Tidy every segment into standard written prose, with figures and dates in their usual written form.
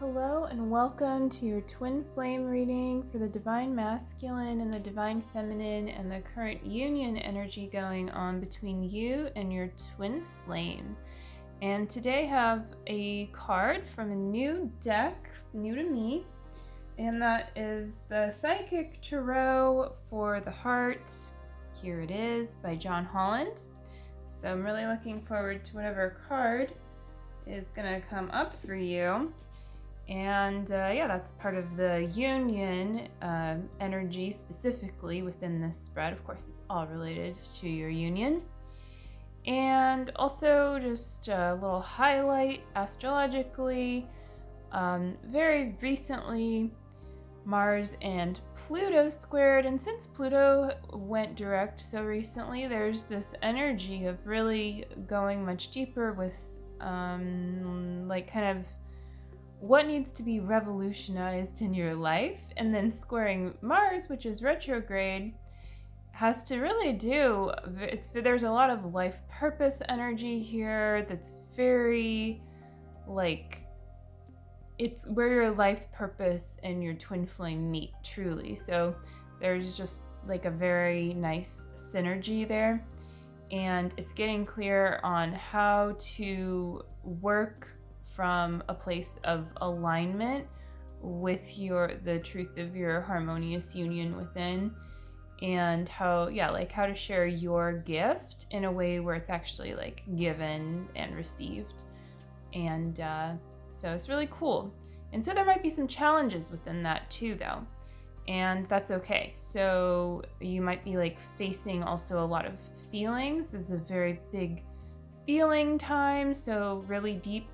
Hello and welcome to your twin flame reading for the divine masculine and the divine feminine and the current union energy going on between you and your twin flame. And today I have a card from a new deck, new to me, and that is the Psychic Tarot for the Heart. Here it is by Holland. So I'm really looking forward to whatever card is going to come up for you. And that's part of the union energy specifically within this spread. Of course, it's all related to your union. And also just a little highlight astrologically. Very recently, Mars and Pluto squared. And since Pluto went direct so recently, there's this energy of really going much deeper with kind of what needs to be revolutionized in your life. And then squaring Mars, which is retrograde, has to really do, there's a lot of life purpose energy here that's very, it's where your life purpose and your twin flame meet, truly. So there's just a very nice synergy there. And it's getting clear on how to work from a place of alignment with the truth of your harmonious union within, and how to share your gift in a way where it's actually given and received. And so it's really cool. And so there might be some challenges within that too, though, and that's okay. So you might be facing also a lot of feelings. This is a very big feeling time, so really deep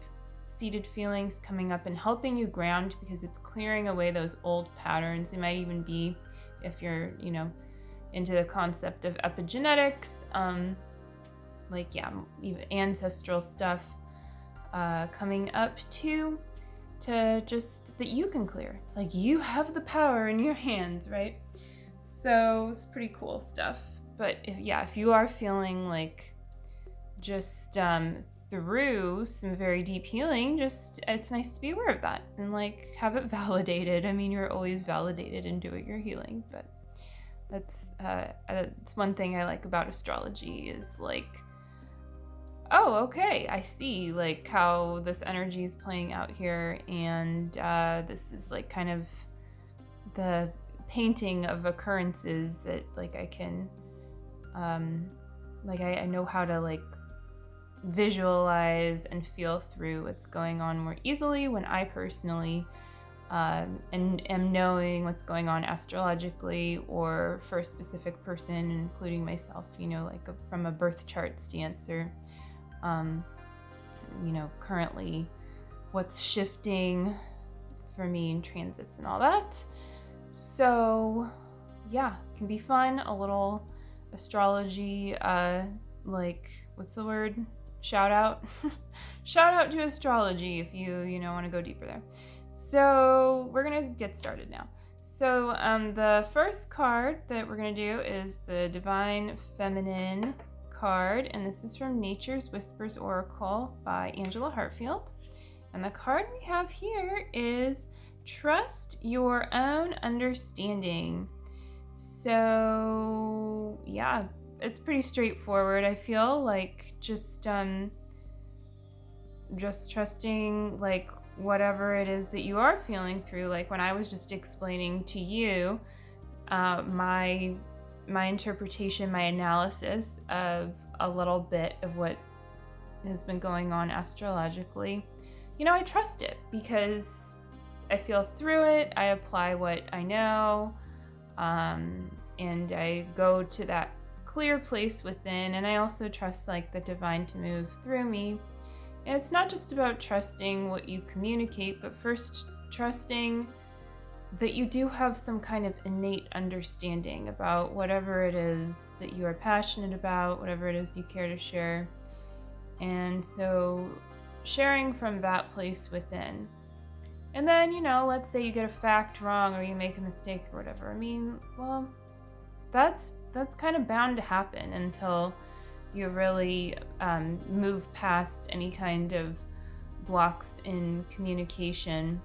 seated feelings coming up and helping you ground, because it's clearing away those old patterns. It might even be, if you're into the concept of epigenetics, even ancestral stuff coming up too, to just that you can clear. It's you have the power in your hands, right? So it's pretty cool stuff. But if you are feeling just through some very deep healing, it's nice to be aware of that and have it validated. I mean, you're always validated in doing your healing, but that's one thing I like about astrology is oh, okay, I see how this energy is playing out here, and this is kind of the painting of occurrences that I can I know how to visualize and feel through what's going on more easily when I personally and am knowing what's going on astrologically, or for a specific person, including myself, from a birth chart stance, or currently what's shifting for me in transits and all that. So it can be fun, a little astrology, what's the word? Shout out. Shout out to astrology if you want to go deeper there. So we're going to get started now. So the first card that we're going to do is the Divine Feminine card, and this is from Nature's Whispers Oracle by Hartfield. And the card we have here is Trust Your Own Understanding. So it's pretty straightforward. I feel just trusting whatever it is that you are feeling through. When I was just explaining to you my interpretation, my analysis of a little bit of what has been going on astrologically, I trust it because I feel through it. I apply what I know, and I go to that clear place within, and I also trust the divine to move through me. And it's not just about trusting what you communicate, but first trusting that you do have some kind of innate understanding about whatever it is that you are passionate about, whatever it is you care to share. And so sharing from that place within. And then, let's say you get a fact wrong or you make a mistake or whatever. I mean, well, that's kind of bound to happen until you really move past any kind of blocks in communication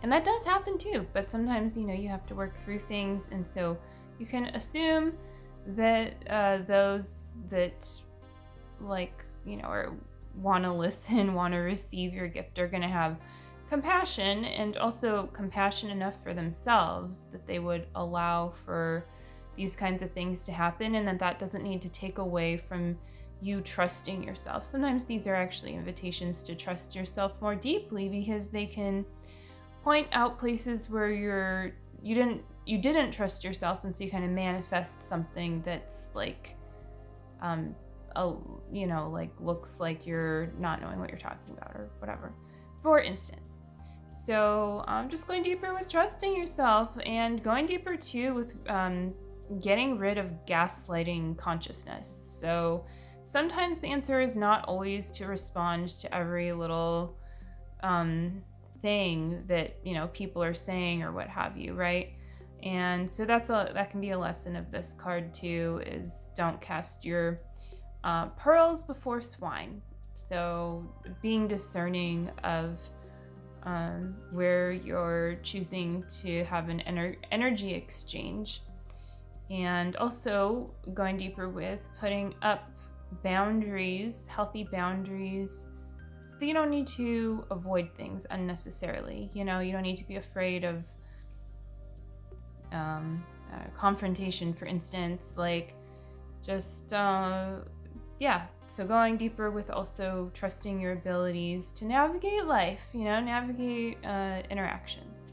And that does happen too, but sometimes, you have to work through things. And so you can assume that those that or want to listen, want to receive your gift are going to have compassion, and also compassion enough for themselves that they would allow for these kinds of things to happen, and that doesn't need to take away from you trusting yourself. Sometimes these are actually invitations to trust yourself more deeply, because they can point out places where you didn't trust yourself, and so you kind of manifest something that's looks like you're not knowing what you're talking about or whatever, for instance. So just going deeper with trusting yourself, and going deeper too with getting rid of gaslighting consciousness. So sometimes the answer is not always to respond to every little thing that people are saying or what have you, right? And so that can be a lesson of this card too, is don't cast your pearls before swine. So being discerning of where you're choosing to have an energy exchange, and also going deeper with putting up boundaries, healthy boundaries, so you don't need to avoid things unnecessarily. You don't need to be afraid of confrontation, for instance, so going deeper with also trusting your abilities to navigate life, navigate interactions.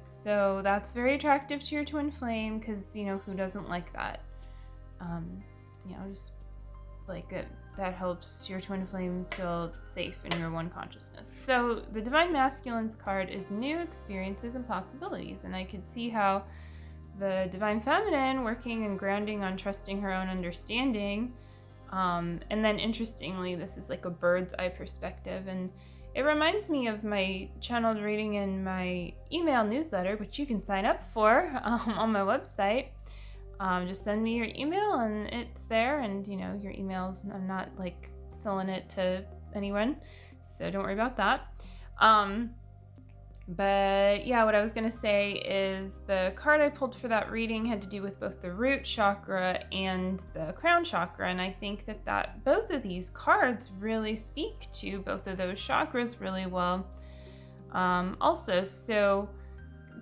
So that's very attractive to your twin flame, because who doesn't like that? Just like it, that helps your twin flame feel safe in your one consciousness. So the Divine Masculine's card is new experiences and possibilities, and I could see how the Divine Feminine working and grounding on trusting her own understanding. And then interestingly, this is like a bird's eye perspective, and it reminds me of my channeled reading in my email newsletter, which you can sign up for on my website. Just send me your email and it's there, and your emails, I'm not selling it to anyone, so don't worry about that. But yeah, what I was going to say is the card I pulled for that reading had to do with both the root chakra and the crown chakra. And I think that both of these cards really speak to both of those chakras really well. Also, so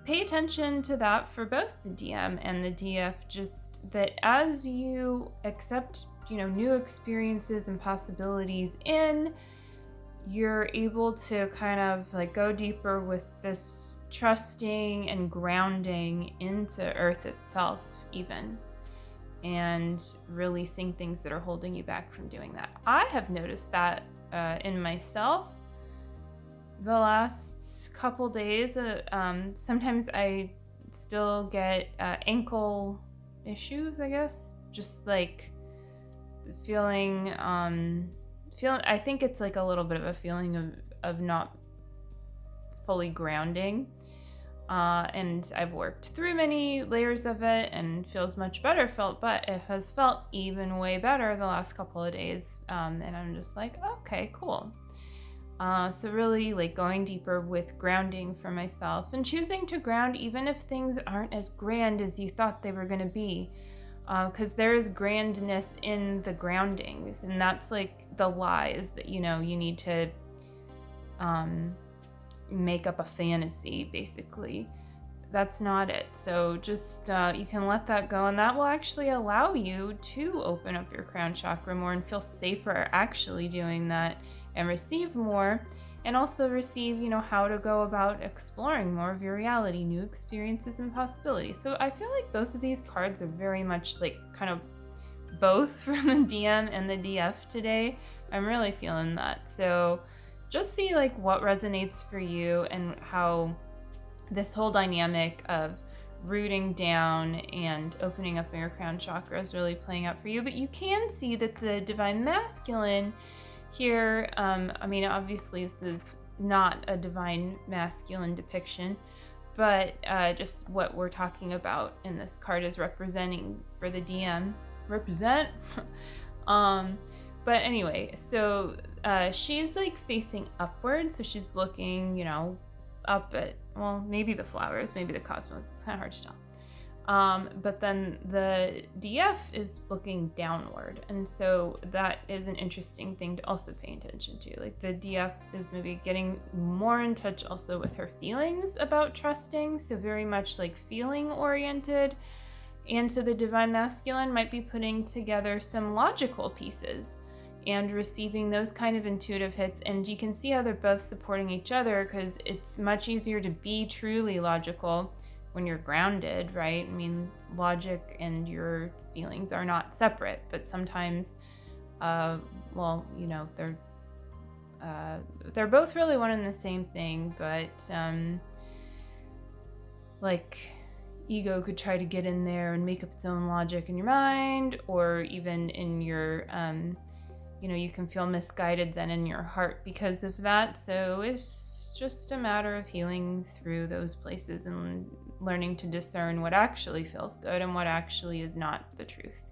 pay attention to that for both the DM and the DF, just that as you accept, new experiences and possibilities you're able to kind of go deeper with this trusting and grounding into Earth itself even, and releasing things that are holding you back from doing that. I have noticed that in myself the last couple days. Sometimes I still get ankle issues, I guess, just feeling I think it's a little bit of a feeling of not fully grounding, and I've worked through many layers of it and feels much better, but it has felt even way better the last couple of days, and I'm just okay, cool. So really going deeper with grounding for myself, and choosing to ground even if things aren't as grand as you thought they were going to be. Because there is grandness in the groundings, and that's the lies that you need to make up a fantasy, basically. That's not it. So just you can let that go, and that will actually allow you to open up your crown chakra more and feel safer actually doing that, and receive more, and also receive how to go about exploring more of your reality, new experiences and possibilities. So I feel both of these cards are very much kind of both from the DM and the DF today. I'm really feeling that. So just see what resonates for you, and how this whole dynamic of rooting down and opening up your crown chakra is really playing out for you. But you can see that the Divine Masculine here, obviously this is not a Divine Masculine depiction, but just what we're talking about in this card is representing for the DM. Represent? But anyway, so she's facing upward, so she's looking, up at, well, maybe the flowers, maybe the cosmos. It's kind of hard to tell. But then the DF is looking downward. And so that is an interesting thing to also pay attention to. Like the DF is maybe getting more in touch also with her feelings about trusting. So very much like feeling oriented. And so the divine masculine might be putting together some logical pieces and receiving those kind of intuitive hits. And you can see how they're both supporting each other, because it's much easier to be truly logical when you're grounded, right? I mean, logic and your feelings are not separate, but sometimes, well, you know, they're both really one and the same thing, but like ego could try to get in there and make up its own logic in your mind, or even in your, you know, you can feel misguided then in your heart because of that. So it's just a matter of healing through those places and learning to discern what actually feels good and what actually is not the truth.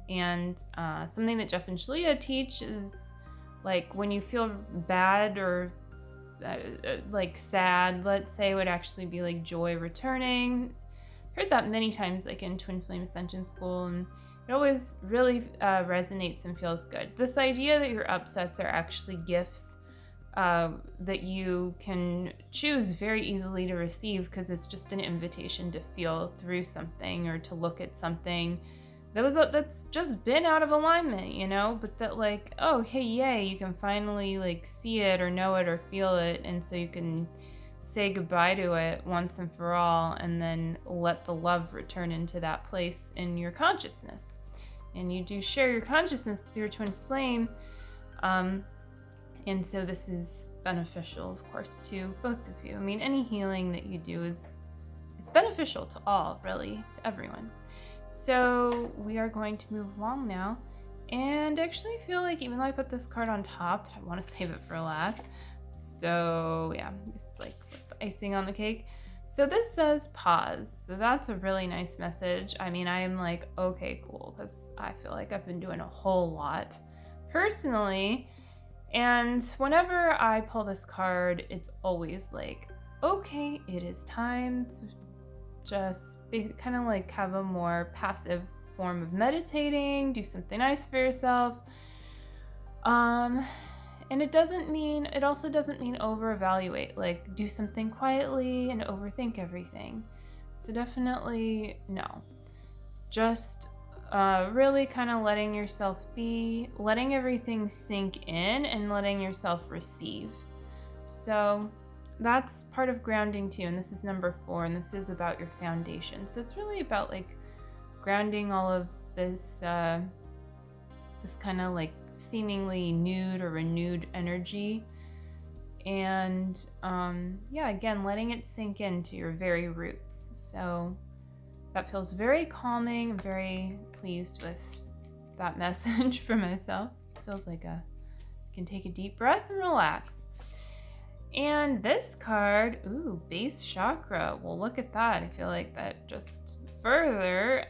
And something that Jeff and Shalia teach is, like, when you feel bad or like sad, let's say, would actually be like joy returning. Heard that many times, like in Twin Flame Ascension School, and it always really resonates and feels good. This idea that your upsets are actually gifts that you can choose very easily to receive, because it's just an invitation to feel through something or to look at something that's just been out of alignment, you know, but that, like, oh, hey, yay, you can finally like see it or know it or feel it, and so you can say goodbye to it once and for all, and then let the love return into that place in your consciousness. And you do share your consciousness with your twin flame, and so this is beneficial, of course, to both of you. I mean, any healing that you do it's beneficial to all, really, to everyone. So we are going to move along now, and actually feel like, even though I put this card on top, I want to save it for last. So yeah, it's like the icing on the cake. So this says pause. So that's a really nice message. I mean, I am like, okay, cool, because I feel like I've been doing a whole lot personally. And whenever I pull this card, it's always like, okay, it is time to just kind of like have a more passive form of meditating, do something nice for yourself. And it also doesn't mean over-evaluate, like do something quietly and overthink everything. So definitely no. Just really kind of letting yourself be, letting everything sink in, and letting yourself receive. So that's part of grounding too, and this is number 4, and this is about your foundation. So it's really about like grounding all of this this kind of like seemingly nude or renewed energy, and yeah, again, letting it sink into your very roots. So that feels very calming. I'm very pleased with that message for myself. Feels like I can take a deep breath and relax. And this card, ooh, base chakra. Well, look at that. I feel like that just further,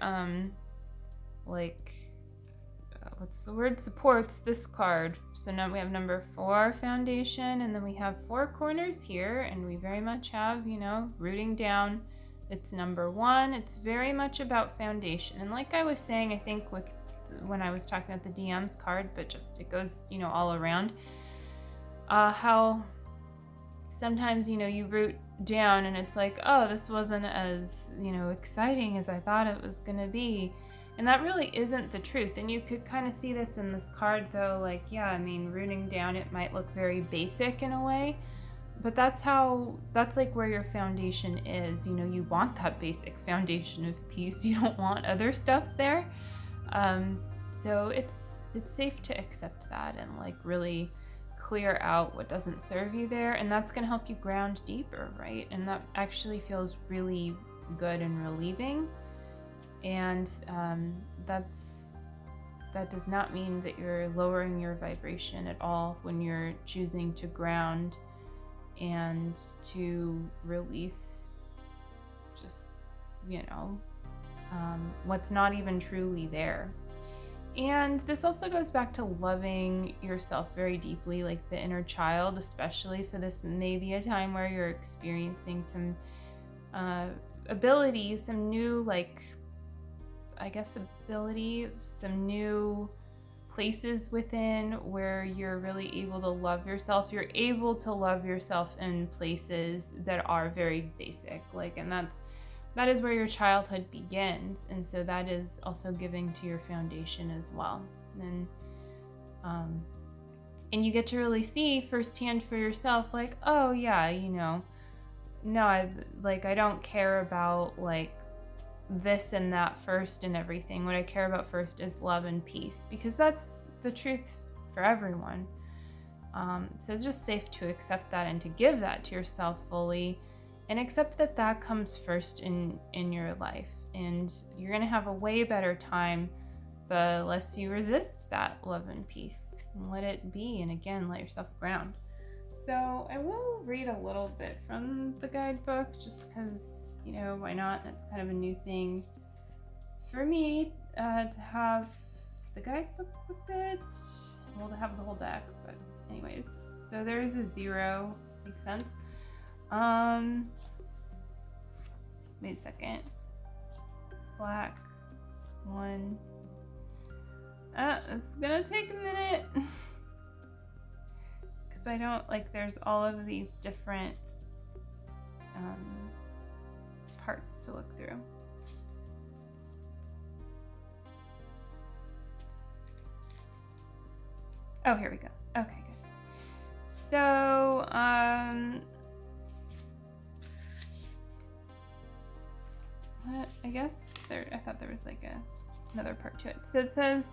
what's the word? Supports this card. So now we have number 4, foundation, and then we have 4 corners here, and we very much have, you know, rooting down. It's number 1. It's very much about foundation. And like I was saying, I think when I was talking about the DMs card, but just it goes, you know, all around, how sometimes, you know, you root down and it's like, oh, this wasn't as, you know, exciting as I thought it was going to be. And that really isn't the truth. And you could kind of see this in this card, though. Like, yeah, I mean, rooting down, it might look very basic in a way, but that's like where your foundation is. You know, you want that basic foundation of peace. You don't want other stuff there. So it's safe to accept that and like really clear out what doesn't serve you there, and that's going to help you ground deeper, right? And that actually feels really good and relieving. And that does not mean that you're lowering your vibration at all when you're choosing to ground and to release just, you know, what's not even truly there. And this also goes back to loving yourself very deeply, like the inner child especially. So this may be a time where you're experiencing some abilities, some new, some new places within where you're really able to love yourself. You're able to love yourself in places that are very basic, and that is where your childhood begins. And so that is also giving to your foundation as well. And you get to really see firsthand for yourself, oh yeah, no, I don't care about this and that first and everything. What I care about first is love and peace, because that's the truth for everyone. So it's just safe to accept that and to give that to yourself fully, and accept that that comes first in your life. And you're going to have a way better time the less you resist that love and peace and let it be. And again, let yourself ground. So I will read a little bit from the guidebook just because, why not? That's kind of a new thing for me to have the guidebook with it. Well, to have the whole deck, but anyways. So there's a 0. Makes sense. Wait a second. Black 1. It's gonna take a minute. Because I don't, there's all of these different parts to look through. Oh, here we go. Okay, good. So, I guess I thought there was another part to it. So it says,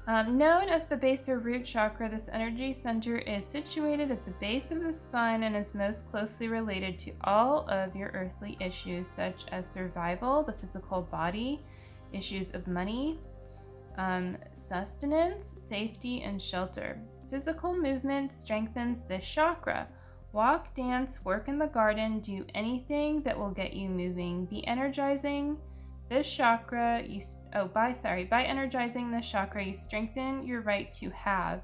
known as the base or root chakra, this energy center is situated at the base of the spine and is most closely related to all of your earthly issues, such as survival, the physical body, issues of money, sustenance, safety, and shelter. Physical movement strengthens this chakra. Walk, dance, work in the garden, do anything that will get you moving. Be energizing this chakra. By energizing this chakra, you strengthen your right to have,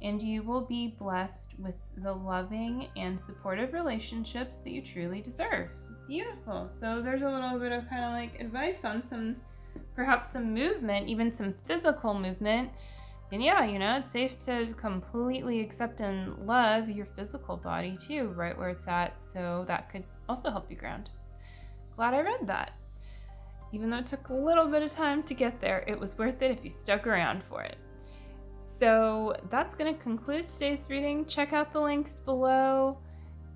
and you will be blessed with the loving and supportive relationships that you truly deserve. Beautiful. So there's a little bit of advice on perhaps some movement, even some physical movement. And yeah, it's safe to completely accept and love your physical body too, right where it's at. So that could also help you ground. Glad I read that. Even though it took a little bit of time to get there, it was worth it if you stuck around for it. So that's going to conclude today's reading. Check out the links below.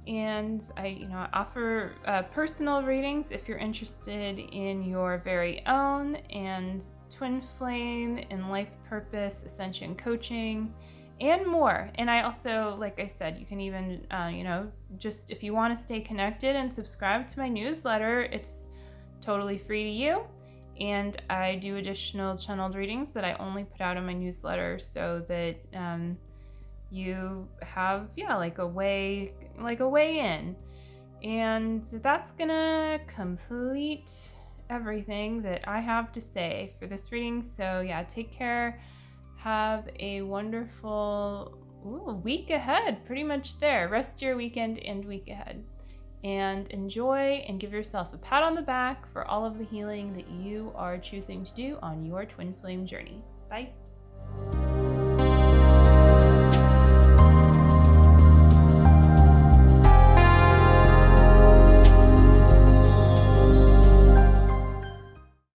And I offer personal readings if you're interested in your very own, and twin flame and life purpose ascension coaching and more. And I also, like I said, you can even, just if you want to stay connected and subscribe to my newsletter, it's totally free to you. And I do additional channeled readings that I only put out in my newsletter so that you have a way in. And that's gonna complete everything that I have to say for this reading. So yeah, take care, have a wonderful week ahead, pretty much there. Rest your weekend and week ahead, and enjoy and give yourself a pat on the back for all of the healing that you are choosing to do on your twin flame journey. Bye.